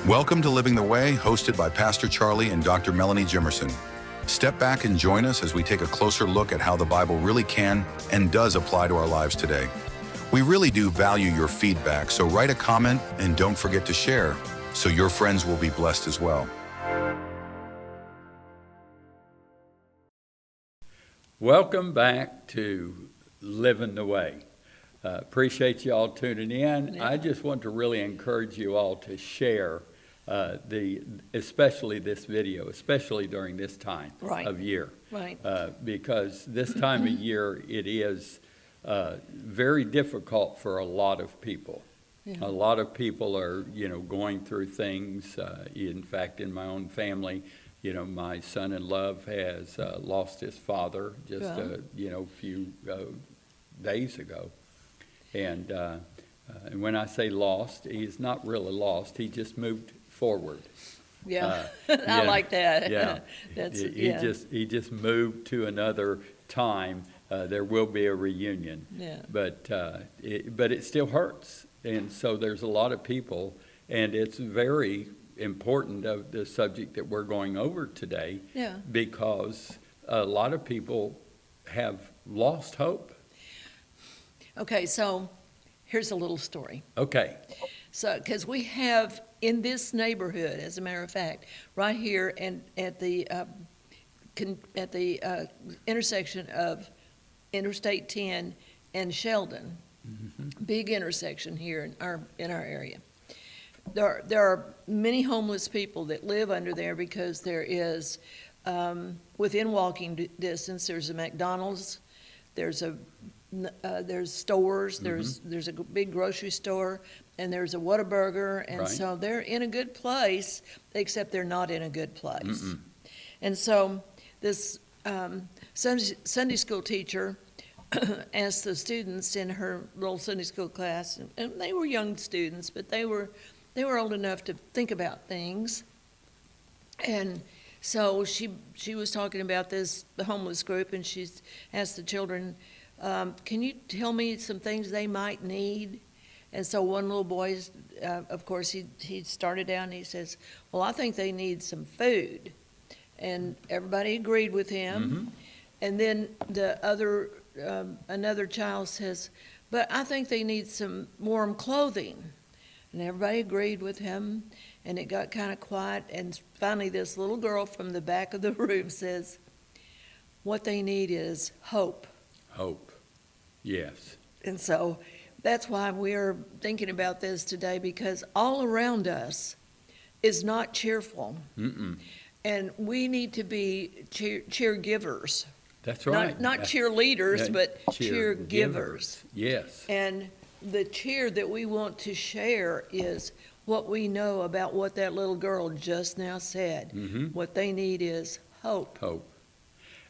Welcome to Living the Way, hosted by Pastor Charlie and Dr. Melanie Jimmerson. Step back and join us as we take a closer look at how the Bible really can and does apply to our lives today. We really do value your feedback, so write a comment and don't forget to share so your friends will be blessed as well. Welcome back to Living the Way. Appreciate you all tuning in. Yeah. I just want to really encourage you all to share especially this video, especially during this time Right. of year. Right. Because this time of year, it is very difficult for a lot of people. Yeah. A lot of people are, going through things. In fact, in my own family, my son-in-law has lost his father just, Yeah. a few days ago. And when I say lost, he's not really lost. He just moved forward. Yeah, I like that. Yeah, That's he just moved to another time. There will be a reunion. Yeah. But it still hurts, and so there's a lot of people, and it's very important of the subject that we're going over today. Yeah. Because a lot of people have lost hope. Okay, so here's a little story. Okay. So, because we have in this neighborhood, as a matter of fact, right here and at the intersection of Interstate 10 and Sheldon, big intersection here in our area. There are many homeless people that live under there because there is, within walking distance, there's a McDonald's, there's stores, there's a big grocery store, and there's a Whataburger, and Right. so they're in a good place, except they're not in a good place. Mm-mm. And so this Sunday school teacher asked the students in her little Sunday school class, and they were young students, but they were old enough to think about things. And so she was talking about the homeless group, and she asked the children, can you tell me some things they might need? And so one little boy, of course, he started out and he says, well, I think they need some food. And everybody agreed with him. Mm-hmm. And then another child says, but I think they need some warm clothing. And everybody agreed with him, and it got kind of quiet. And finally, this little girl from the back of the room says, what they need is hope. Hope. Yes. And so that's why we're thinking about this today, because all around us is not cheerful. Mm-mm. And we need to be cheergivers. That's right. Not cheerleaders, Yeah, but cheergivers. cheergivers. Yes. And the cheer that we want to share is what we know about what that little girl just now said. Mm-hmm. What they need is hope. Hope.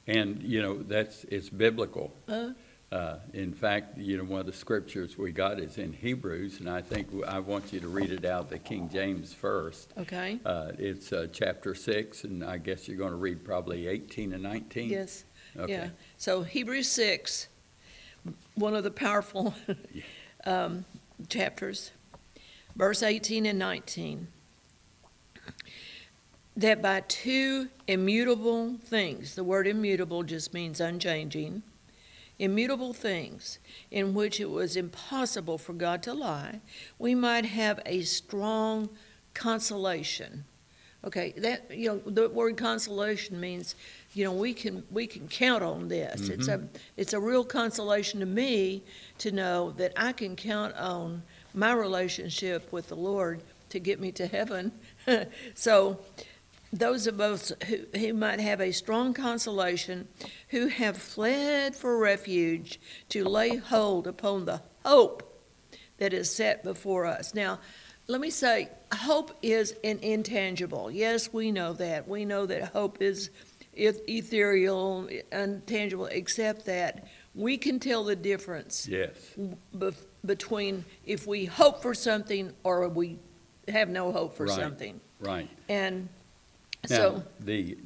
And, it's biblical. In fact, one of the scriptures we got is in Hebrews, and I think I want you to read it out, the King James first. Okay? It's chapter 6, and I guess you're going to read probably 18 and 19. Yes. Okay. Yeah. So Hebrews 6, one of the powerful chapters, verse 18 and 19. That by two immutable things, the word immutable just means unchanging, immutable things in which it was impossible for God to lie, we might have a strong consolation. Okay, that the word consolation means we can count on this. Mm-hmm. It's a real consolation to me to know that I can count on my relationship with the Lord to get me to heaven. So those of us who might have a strong consolation, who have fled for refuge to lay hold upon the hope that is set before us. Now, let me say, hope is an intangible. Yes, we know that. We know that hope is ethereal, intangible, except that we can tell the difference Yes. between if we hope for something or we have no hope for Right. something. Right. And Now, so, the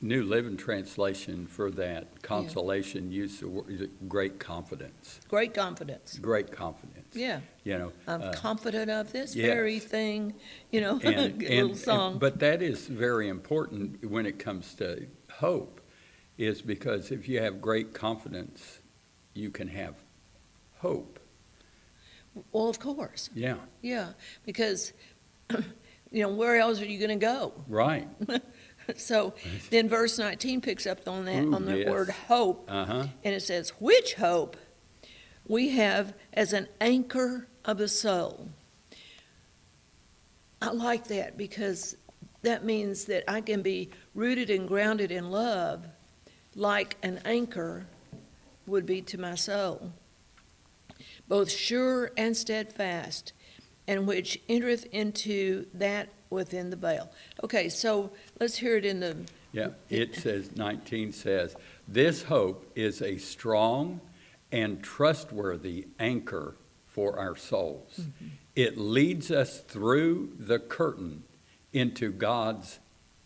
New Living Translation for that consolation used the word great confidence. Great confidence. Great confidence. Yeah. You know. I'm confident of this yes. very thing, a little song. But that is very important when it comes to hope, is because if you have great confidence, you can have hope. Well, of course. Yeah. Yeah, because, where else are you going to go? Right. So then verse 19 picks up on that, Ooh, on the yes. word hope. Uh-huh. And it says, which hope we have as an anchor of the soul. I like that because that means that I can be rooted and grounded in love like an anchor would be to my soul, both sure and steadfast, and which entereth into that within the veil. Okay, so let's hear it in the... Yeah, it says, 19 says, this hope is a strong and trustworthy anchor for our souls. Mm-hmm. It leads us through the curtain into God's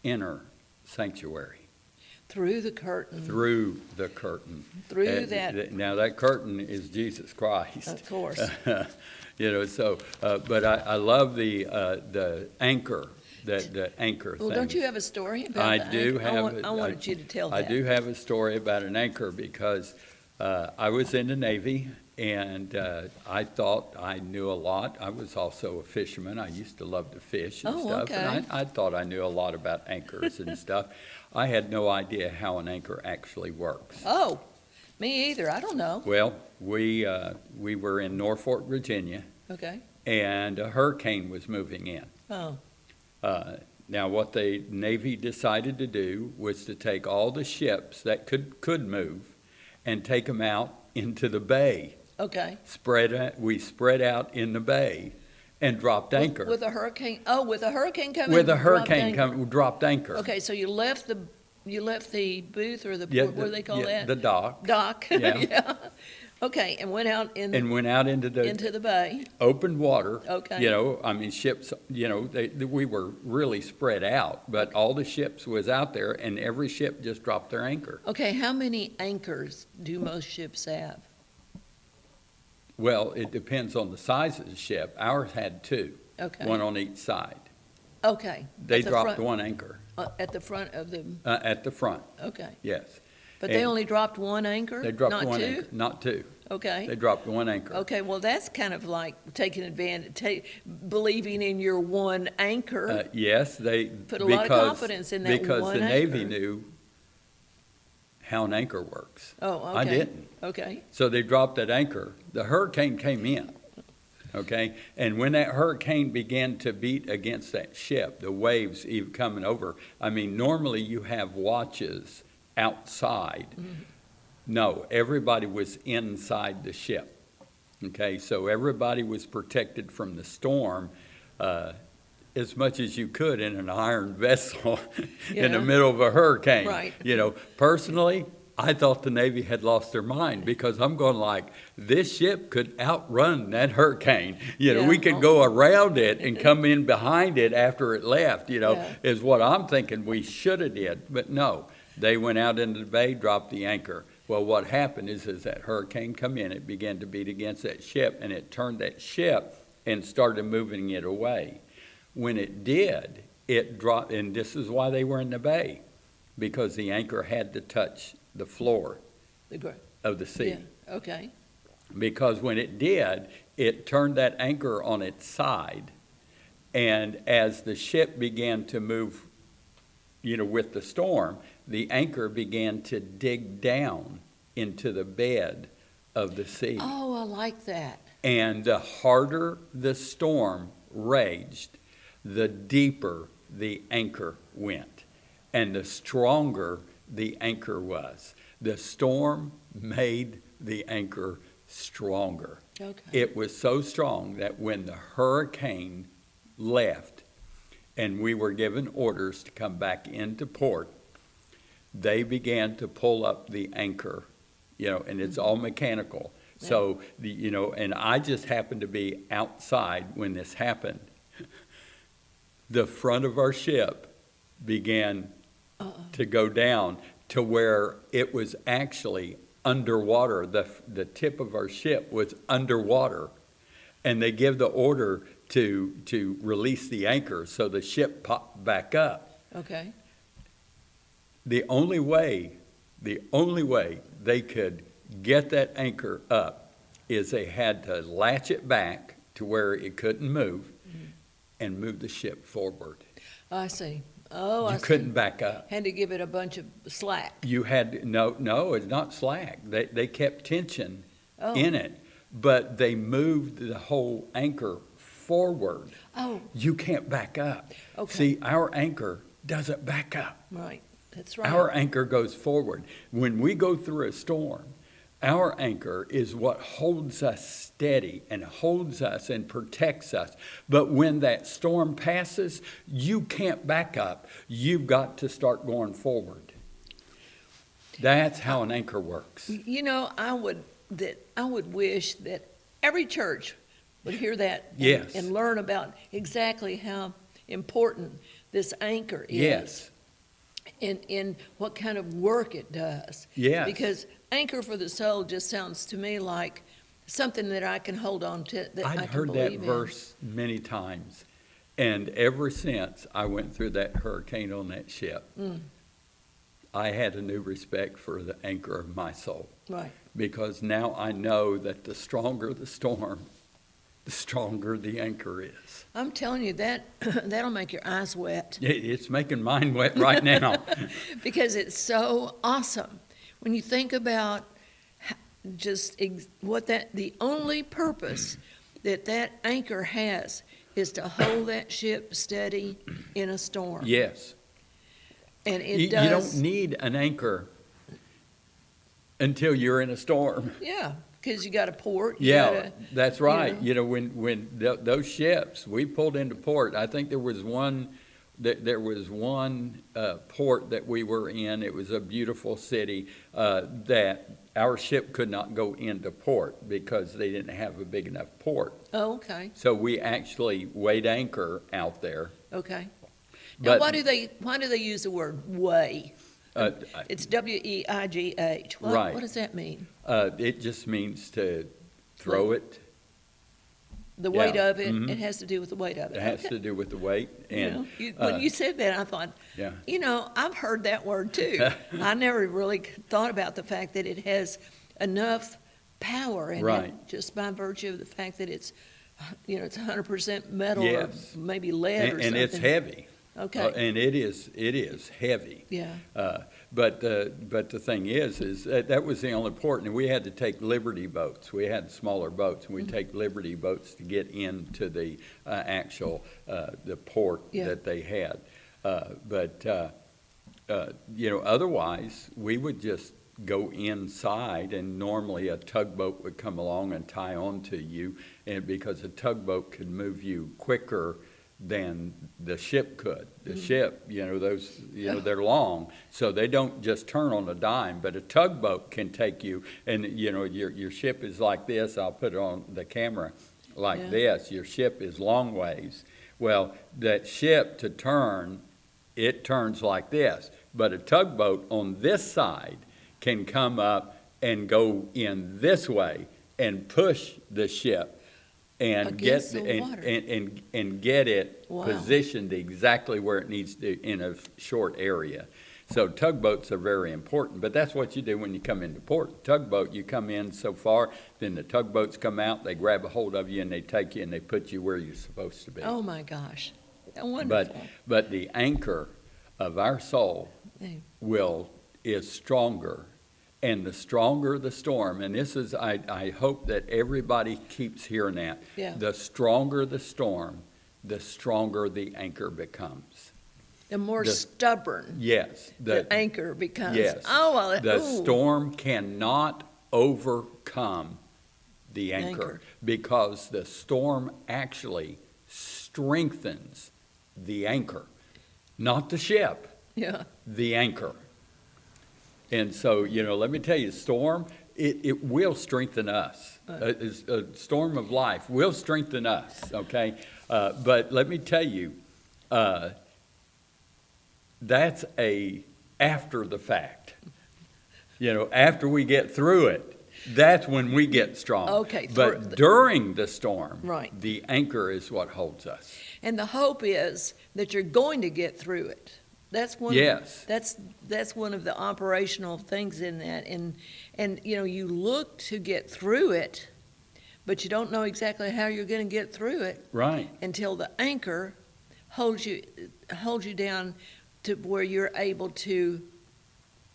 inner sanctuary. Through the curtain. Through the curtain. Through that. Now that curtain is Jesus Christ. Of course. But I love the anchor, the anchor thing. Well, don't you have a story about I the do anchor? have. I wanted you to tell that. I do have a story about an anchor because I was in the Navy and I thought I knew a lot. I was also a fisherman. I used to love to fish and stuff. Okay. And I thought I knew a lot about anchors and stuff. I had no idea how an anchor actually works. Oh, me either. I don't know. Well, we were in Norfolk, Virginia, Okay. and a hurricane was moving in. Oh, Now, what the Navy decided to do was to take all the ships that could move and take them out into the bay. okay. We spread out in the bay and dropped anchor. With a hurricane? Oh, with a hurricane coming? With a dropped hurricane anchor. coming, dropped anchor. Okay, so you left the booth or the, Yeah, what do they call that? The dock. Dock. Yeah. Yeah. Okay, and went out And went out into into the bay. open water. Okay. Ships, we were really spread out, but all the ships was out there and every ship just dropped their anchor. Okay, how many anchors do most ships have? Well, it depends on the size of the ship. Ours had two, Okay. one on each side. Okay. They At the dropped front- one anchor At the front of the, at the front, okay. yes. But they And only dropped one anchor? They dropped not one two? anchor, not two. Okay. They dropped one anchor. Okay, well, that's kind of like taking advantage, believing in your one anchor. Yes, they. Put a lot of confidence in that Because one the Navy anchor. knew how an anchor works. Oh, okay. I didn't. Okay, So they dropped that anchor. The hurricane came in, okay? And when that hurricane began to beat against that ship, the waves even coming over, normally you have watches outside. Mm-hmm. No, everybody was inside the ship, okay? So everybody was protected from the storm as much as you could in an iron vessel in the Yeah. middle of a hurricane. Right. Personally, I thought the Navy had lost their mind because I'm going like, this ship could outrun that hurricane. Yeah. We could go around it and come in behind it after it left, Yeah. is what I'm thinking we should have did. But no, they went out into the bay, dropped the anchor. Well, what happened is that hurricane come in, it began to beat against that ship, and it turned that ship and started moving it away. When it did, it dropped, and this is why they were in the bay, because the anchor had to touch the floor of the sea. yeah, okay. Because when it did, it turned that anchor on its side, and as the ship began to move, with the storm, the anchor began to dig down into the bed of the sea. Oh, I like that. And the harder the storm raged, the deeper the anchor went, and the stronger the anchor was. The storm made the anchor stronger. Okay. It was so strong that when the hurricane left and we were given orders to come back into port, they began to pull up the anchor, and it's all mechanical. Yeah. So, and I just happened to be outside when this happened. The front of our ship began to go down to where it was actually underwater. The tip of our ship was underwater. And they give the order to release the anchor so the ship popped back up. Okay. The only way they could get that anchor up is they had to latch it back to where it couldn't move and move the ship forward. I see. Oh, I You see. couldn't back up. Had to give it a bunch of slack. You had, no, it's not slack. They kept tension Oh. in it, but they moved the whole anchor forward. Oh, You can't back up. okay. See, our anchor doesn't back up. Right. That's right. Our anchor goes forward. When we go through a storm, our anchor is what holds us steady and holds us and protects us. But when that storm passes, you can't back up. You've got to start going forward. That's how an anchor works. You know, I would wish that every church would hear that Yes. and learn about exactly how important this anchor is. Yes. In what kind of work it does. Yes. Because anchor for the soul just sounds to me like something that I can hold on to, that I I've can heard that believe in. verse many times. And ever since I went through that hurricane on that ship, I had a new respect for the anchor of my soul. Right. Because now I know that the stronger the storm, the stronger the anchor is. I'm telling you, that'll make your eyes wet. It's making mine wet right now. Because it's so awesome. When you think about the only purpose that anchor has is to hold that ship steady in a storm. Yes. And it You does. don't need an anchor until you're in a storm. Yeah, because you got a port. Yeah, that's right. know. You know, when those ships, we pulled into port. I think there was one port that we were in. It was a beautiful city that our ship could not go into port because they didn't have a big enough port. Oh, okay, So we actually weighed anchor out there. okay. Now, But why do they use the word weigh? It's W-E-I-G-H. Right. What does that mean? It just means to throw it. The Yeah. weight of it, Mhm. it has to do with the weight of it. It has Okay. to do with the weight. You And know, when you said that, I thought, yeah. I've heard that word too. I never really thought about the fact that it has enough power in Right. it, just by virtue of the fact that it's 100% metal or Yes. maybe lead or something. And it's heavy. Okay, And it is heavy. yeah, But the thing is that was the only port, and we had to take Liberty boats. We had smaller boats, and we'd take Liberty boats to get into the actual the port Yeah. that they had. Otherwise we would just go inside, and normally a tugboat would come along and tie on to you, and because a tugboat could move you quicker than the ship could. The ship, they're long, so they don't just turn on a dime, but a tugboat can take you, and your ship is like this. I'll put it on the camera like Yeah. this. Your ship is long ways. Well, that ship to turn, it turns like this, but a tugboat on this side can come up and go in this way and push the ship and get Against the water. and get it Wow. positioned exactly where it needs to in a short area. So tugboats are very important, but that's what you do when you come into port. Tugboat, you come in so far, then the tugboats come out, they grab a hold of you, and they take you and they put you where you're supposed to be. oh my gosh, wonderful. But the anchor of our soul Yeah. is stronger. And the stronger the storm, and this is, I hope that everybody keeps hearing that. Yeah. The stronger the storm, the stronger the anchor becomes. The more The- stubborn Yes. the anchor becomes. Yes. Oh, well, The ooh. storm cannot overcome the anchor Anchor. because the storm actually strengthens the anchor, not the ship. Yeah, The anchor. And so, let me tell you, storm, it will strengthen us. A storm of life will strengthen us, okay? But let me tell you, that's after the fact. After we get through it, that's when we get strong. Okay, But during the storm, Right. the anchor is what holds us. And the hope is that you're going to get through it. That's one. Yes. That's one of the operational things in that, and you look to get through it, but you don't know exactly how you're going to get through it Right. until the anchor holds you down to where you're able to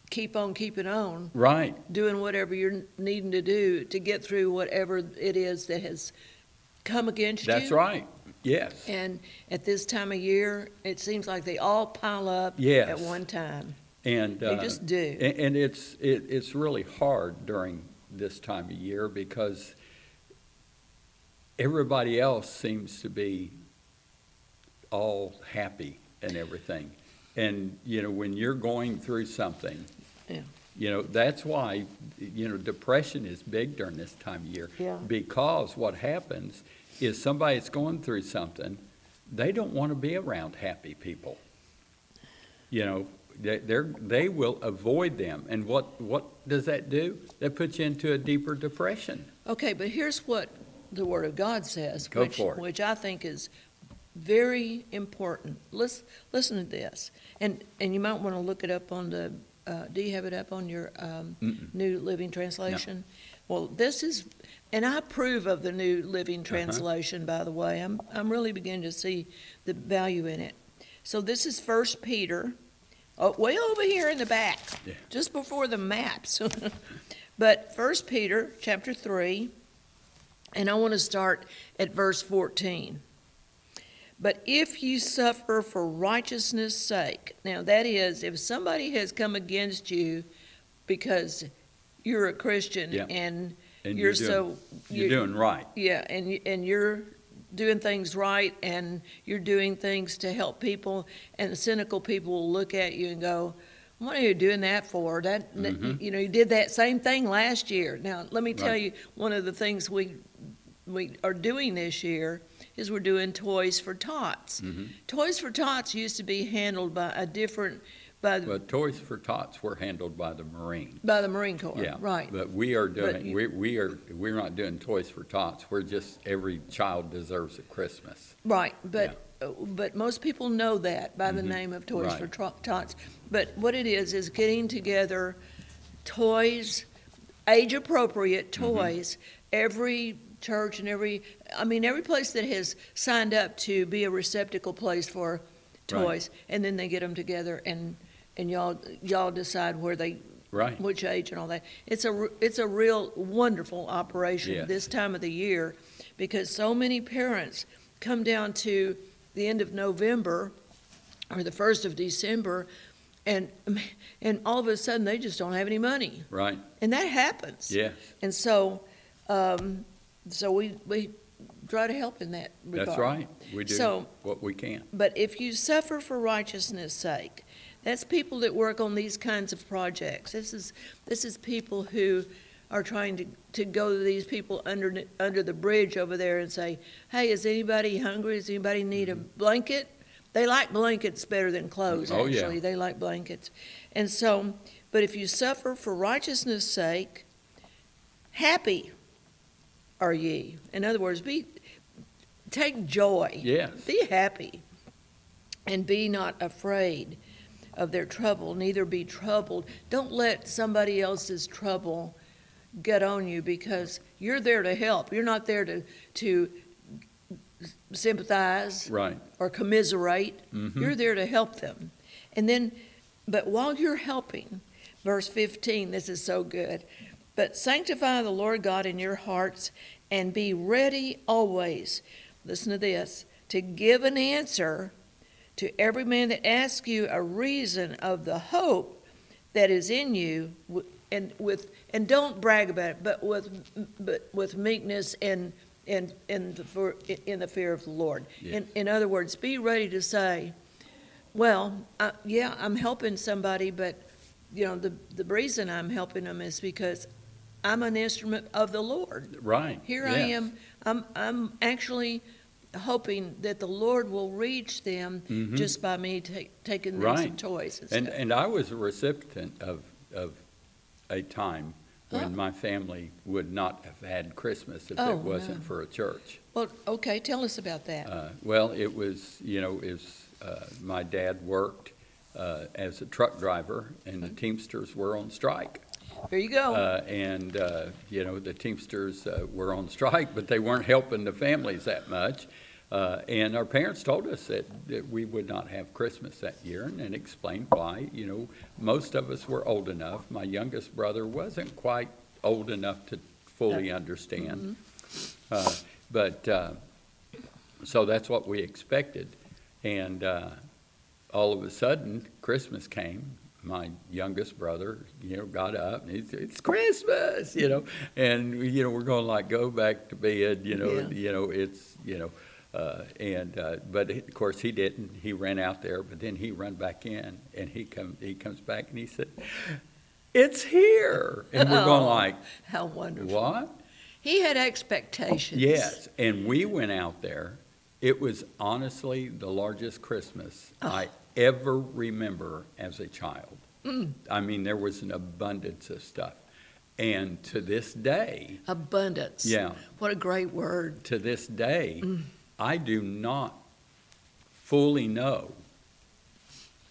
keep on keeping on, Right. doing whatever you're needing to do to get through whatever it is that has come against you. That's right. Yes. And at this time of year, it seems like they all pile up Yes. at one time. And They just do. And it's really hard during this time of year because everybody else seems to be all happy and everything. And when you're going through something, Yeah. that's why depression is big during this time of year. Yeah. Because what happens is somebody that's going through something, they don't want to be around happy people. They will avoid them. And what does that do? That puts you into a deeper depression. Okay, but here's what the Word of God says, Go for it. which I think is very important. Listen to this, and you might want to look it up on the. Do you have it up on your New Living Translation? Well, this is, and I approve of the New Living Translation. By the way, I'm really beginning to see the value in it. So this is 1 Peter, way over here in the back, just before the maps. But 1 Peter chapter 3, and I want to start at verse 14. But if you suffer for righteousness' sake, now that is, if somebody has come against you because you're a Christian and you're doing right. Yeah, and you're doing things right and you're doing things to help people, and the cynical people will look at you and go, what are you doing that for? You did that same thing last year. Now, let me tell you, one of the things we are doing this year is we're doing Toys for Tots. Toys for Tots used to be handled by a different, But Toys for Tots were handled by the Marine. by the Marine Corps, Yeah, right? But we are doing, we're not doing Toys for Tots. We're just, every child deserves a Christmas. Right, but most people know that by the name of Toys for Tots. But what it is getting together toys, age-appropriate toys, every church and every place that has signed up to be a receptacle place for toys, and then they get them together and y'all decide where they, which age and all that. It's a real wonderful operation this time of the year, because so many parents come down to the end of November or the 1st of December, and all of a sudden they just don't have any money. Right. And that happens. Yes. And so we try to help in that regard. That's right. We do what we can. But if you suffer for righteousness' sake, that's people that work on these kinds of projects. This is people who are trying to go to these people under the bridge over there and say, hey, is anybody hungry? Does anybody need a blanket? They like blankets better than clothes, actually. Oh, yeah. They like blankets. And so, but if you suffer for righteousness' sake, happy are ye. In other words, take joy. Yes. Be happy. And be not afraid of their trouble, neither be troubled. Don't let somebody else's trouble get on you, because you're there to help. You're not there to sympathize or commiserate. You're there to help them. And then, but while you're helping, verse 15, this is so good. But sanctify the Lord God in your hearts, and be ready always, listen to this, to give an answer to every man that asks you a reason of the hope that is in you, and don't brag about it, but with meekness and in the fear of the Lord. Yes. In other words, be ready to say, well, I'm helping somebody, but the reason I'm helping them is because I'm an instrument of the Lord. Right. Here I am. I'm actually hoping that the Lord will reach them just by me taking them some Right. toys and And stuff. and I was a recipient of a time when Oh. my family would not have had Christmas if Oh, it wasn't no. for a church. Well, okay, tell us about that. Well, it was, my dad worked as a truck driver, and the Teamsters were on strike. Here you go. The Teamsters were on strike, but they weren't helping the families that much. And our parents told us that we would not have Christmas that year, and explained why. Most of us were old enough. My youngest brother wasn't quite old enough to fully understand. So that's what we expected. And all of a sudden, Christmas came. My youngest brother, got up, and it's Christmas, and, we're going like, go back to bed, but of course he didn't. He ran out there, but then he ran back in, and he comes back and he said, it's here. And we're going like, How wonderful. what? He had expectations. Yes, and we went out there. It was honestly the largest Christmas I ever remember as a child. I mean, there was an abundance of stuff. And to this day, Abundance. Yeah. What a great word. to this day, I do not fully know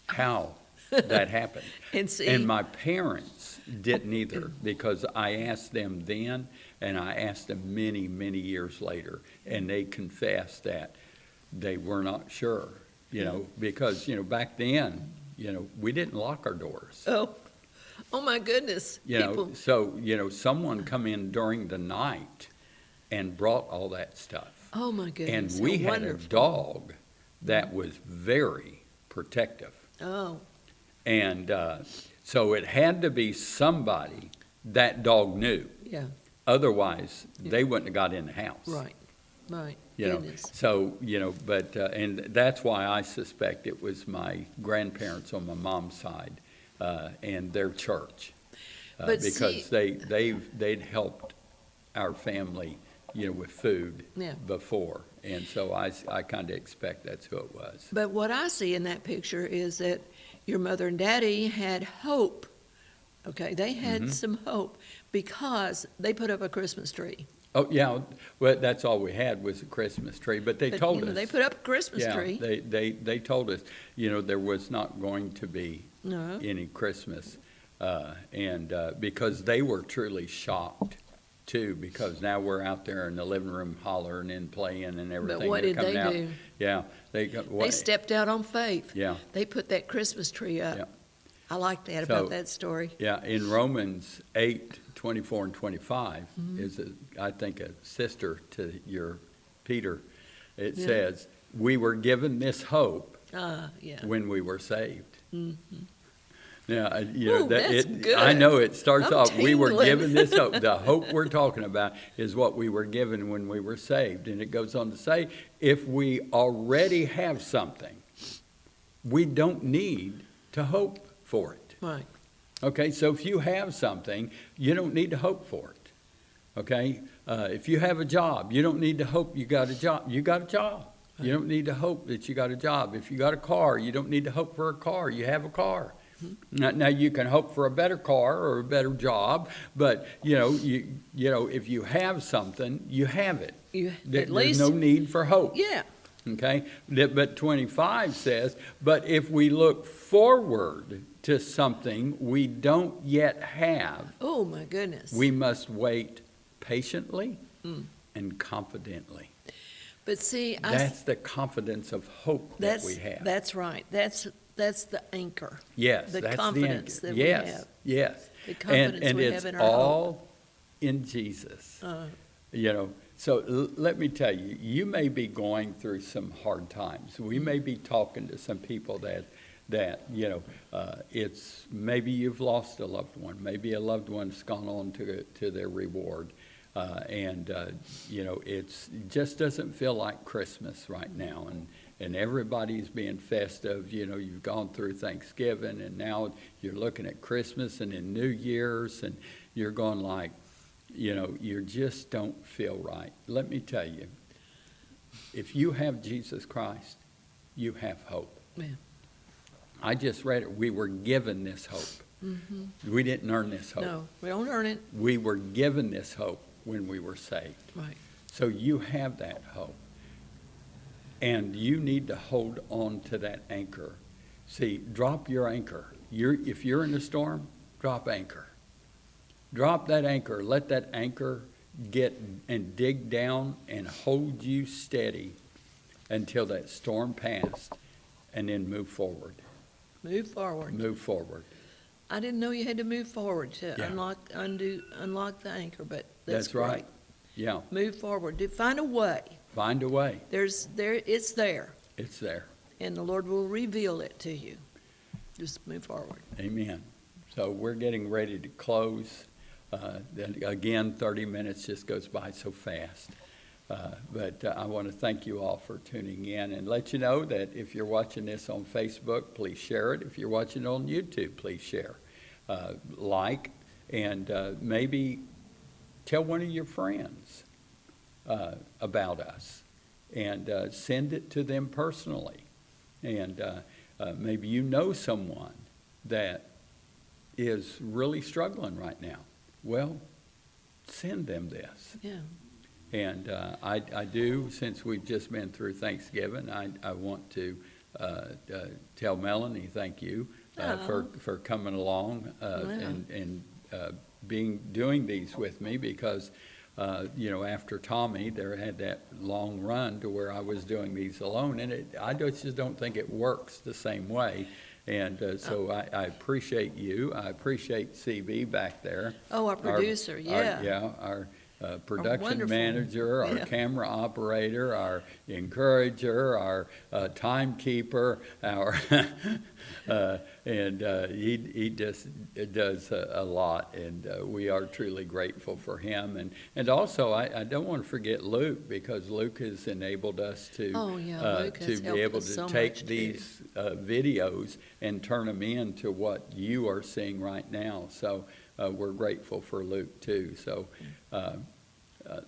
how that happened. And see, And my parents didn't either, because I asked them then, and I asked them many, many years later, and they confessed that they were not sure, because, back then, we didn't lock our doors. oh my goodness. People, Someone come in during the night and brought all that stuff. oh my And goodness. we how had a wonderful. dog that was very protective. Oh, And so it had to be somebody that dog knew. yeah, Otherwise, they wouldn't have got in the house. right. Goodness. So, and that's why I suspect it was my grandparents on my mom's side and their church. But Because see- they'd helped our family, with food Yeah. before. And so I kind of expect that's who it was. But what I see in that picture is that your mother and daddy had hope. Okay, they had some hope because they put up a Christmas tree. Oh, yeah, well, that's all we had was a Christmas tree, but they But, told us. they put up a Christmas Yeah, tree. they told us, there was not going to be No. any Christmas. Because they were truly shocked too, because now we're out there in the living room hollering and playing and everything. But what They're did they coming out. do? Yeah, They stepped out on faith. Yeah, They put that Christmas tree up. Yeah. I like that So- about that story. yeah. In Romans 8:24 and 25 Mm-hmm. is, I think, a sister to your Peter. It Yeah. says, we were given this hope Yeah. when we were saved. Mhm. Now, Ooh, that's good. I know it starts I'm off, we were tingling. given this hope. The hope we're talking about is what we were given when we were saved. And it goes on to say, if we already have something, we don't need to hope for it. Right. Okay, so if you have something, you don't need to hope for it. Okay? If you have a job, you don't need to hope you got a job. You got a job. You don't need to hope that you got a job. If you got a car, you don't need to hope for a car. You have a car. Now you can hope for a better car or a better job, but if you have something, you have it. You, There's at least, no need for hope. yeah. Okay, but 25 says, but if we look forward to something we don't yet have, Oh, my goodness. we must wait patiently and confidently. But see, That's the confidence of hope that we have. That's right. That's the anchor. Yes, the that's confidence the that anchor. we Yes, have. yes. The confidence And we it's have in our hope. all in Jesus. So let me tell you, you may be going through some hard times. We may be talking to some people that it's maybe you've lost a loved one. Maybe a loved one's gone on to their reward. It just doesn't feel like Christmas right now. And everybody's being festive. You've gone through Thanksgiving, and now you're looking at Christmas and in New Year's, and you're going like, you just don't feel right. Let me tell you, If you have Jesus Christ, you have hope. Yeah. I just read it. We were given this hope. Mm-hmm. We didn't earn this hope. No, we don't earn it. We were given this hope when we were saved. Right. So you have that hope. And you need to hold on to that anchor. See, drop your anchor. If you're in a storm, drop anchor. Drop that anchor. Let that anchor get and dig down and hold you steady until that storm passed, and then move forward. Move forward. Move forward. I didn't know you had to move forward to Yeah. unlock the anchor, but That's great. right. Yeah. Move forward. Find a way. Find a way. It's there, It's there. and the Lord will reveal it to you. Just move forward. Amen. So we're getting ready to close. Then again, 30 minutes just goes by so fast. But I want to thank you all for tuning in and let you know that if you're watching this on Facebook, please share it. If you're watching it on YouTube, please share. Like, and maybe tell one of your friends about us, and send it to them personally. And maybe you know someone that is really struggling right now. Well, send them this. Yeah. And I do, since we've just been through Thanksgiving, I want to tell Melanie thank you for coming along and doing these with me, because after Tommy, there had that long run to where I was doing these alone, and I just don't think it works the same way. And so I appreciate you. I appreciate CB back there. Oh, our producer, Our production wonderful- manager, our yeah. camera operator, our encourager, our timekeeper, he just does a lot, and we are truly grateful for him. And also, I don't want to forget Luke, because Luke has enabled us to Luke has be helped able us to so take much, too. these videos and turn them into what you are seeing right now. So we're grateful for Luke too. So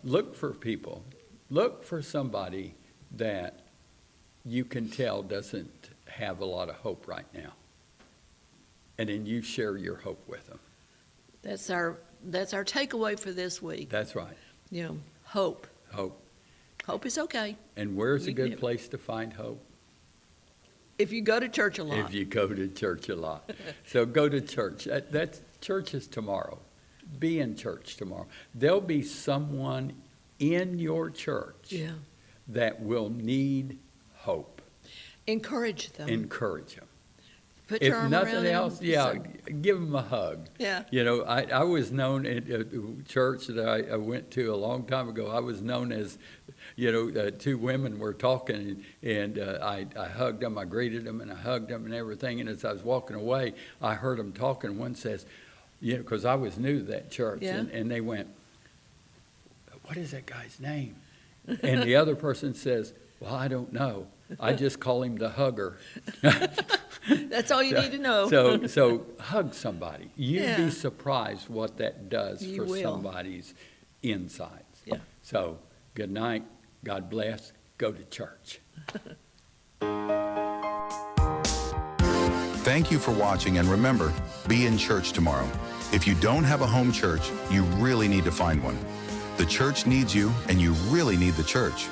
look for people. Look for somebody that you can tell doesn't have a lot of hope right now. And then you share your hope with them. That's our takeaway for this week. That's right. Hope. Hope. Hope is okay. And where's a We- good place to find hope? If you go to church a lot. If you go to church a lot. So go to church. Church is tomorrow. Be in church tomorrow. There'll be someone in your church that will need hope. Encourage them. Encourage them. Put If your arm nothing around else, them. give them a hug. Yeah. I was known at a church that I went to a long time ago. I was known as, two women were talking, and I hugged them, I greeted them, and I hugged them and everything. And as I was walking away, I heard them talking. One says, because I was new to that church, and they went, "What is that guy's name?" And the other person says, "Well, I don't know. I just call him the hugger." That's all you need to know. So hug somebody. You'd be surprised what that does You for will. somebody's insides. Yeah. So good night. God bless. Go to church. Thank you for watching, and remember, be in church tomorrow. If you don't have a home church, you really need to find one. The church needs you, and you really need the church.